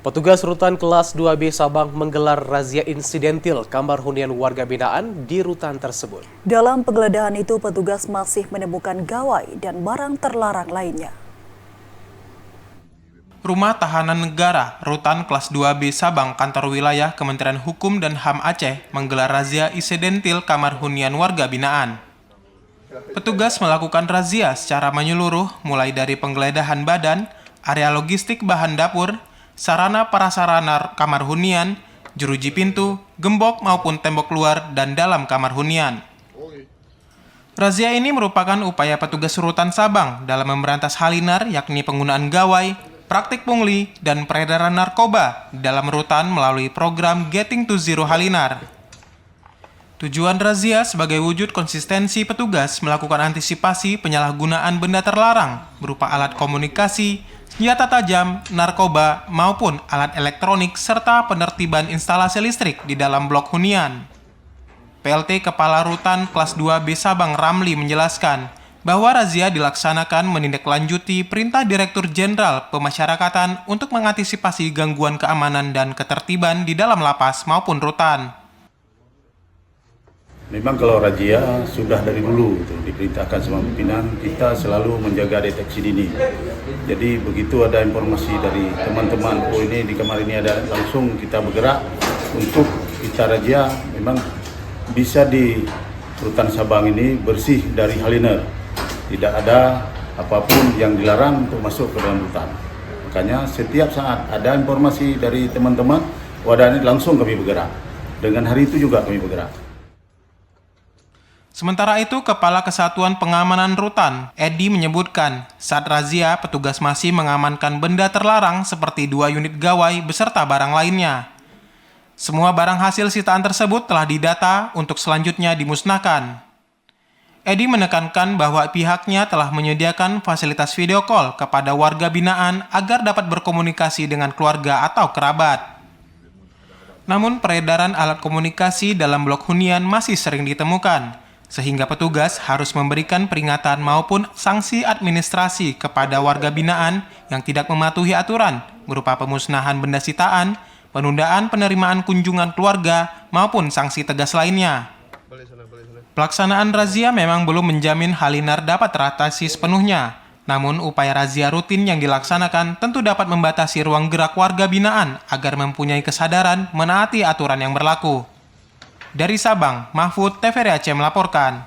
Petugas rutan kelas 2B Sabang menggelar razia insidentil kamar hunian warga binaan di rutan tersebut. Dalam penggeledahan itu, petugas masih menemukan gawai dan barang terlarang lainnya. Rumah Tahanan Negara, Rutan Kelas 2B Sabang, Kantor Wilayah Kementerian Hukum dan HAM Aceh menggelar razia insidentil kamar hunian warga binaan. Petugas melakukan razia secara menyeluruh mulai dari penggeledahan badan, area logistik bahan dapur, sarana prasarana kamar hunian, jeruji pintu, gembok maupun tembok luar dan dalam kamar hunian. Razia ini merupakan upaya petugas rutan Sabang dalam memberantas halinar, yakni penggunaan gawai, praktik pungli, dan peredaran narkoba dalam rutan melalui program Getting to Zero Halinar. Tujuan razia sebagai wujud konsistensi petugas melakukan antisipasi penyalahgunaan benda terlarang berupa alat komunikasi, senjata tajam, narkoba, maupun alat elektronik serta penertiban instalasi listrik di dalam blok hunian. PLT Kepala Rutan Kelas 2B Sabang Ramli menjelaskan bahwa razia dilaksanakan menindaklanjuti Perintah Direktur Jenderal Pemasyarakatan untuk mengantisipasi gangguan keamanan dan ketertiban di dalam lapas maupun rutan. Memang kalau razia sudah dari dulu diperintahkan sama pimpinan, kita selalu menjaga deteksi dini. Jadi begitu ada informasi dari teman-teman, oh ini di kamar ini ada, langsung kita bergerak untuk kita razia. Memang bisa di Rutan Sabang ini bersih dari halinar. Tidak ada apapun yang dilarang untuk masuk ke dalam rutan. Makanya setiap saat ada informasi dari teman-teman, wadah ini langsung kami bergerak. Dengan hari itu juga kami bergerak. Sementara itu, Kepala Kesatuan Pengamanan Rutan, Edi menyebutkan, saat razia, petugas masih mengamankan benda terlarang seperti 2 unit gawai beserta barang lainnya. Semua barang hasil sitaan tersebut telah didata untuk selanjutnya dimusnahkan. Edi menekankan bahwa pihaknya telah menyediakan fasilitas video call kepada warga binaan agar dapat berkomunikasi dengan keluarga atau kerabat. Namun, peredaran alat komunikasi dalam blok hunian masih sering ditemukan, sehingga petugas harus memberikan peringatan maupun sanksi administrasi kepada warga binaan yang tidak mematuhi aturan berupa pemusnahan benda sitaan, penundaan penerimaan kunjungan keluarga, maupun sanksi tegas lainnya. Pelaksanaan razia memang belum menjamin halinar dapat teratasi sepenuhnya, namun upaya razia rutin yang dilaksanakan tentu dapat membatasi ruang gerak warga binaan agar mempunyai kesadaran menaati aturan yang berlaku. Dari Sabang, Mahfud, TVRI Aceh melaporkan.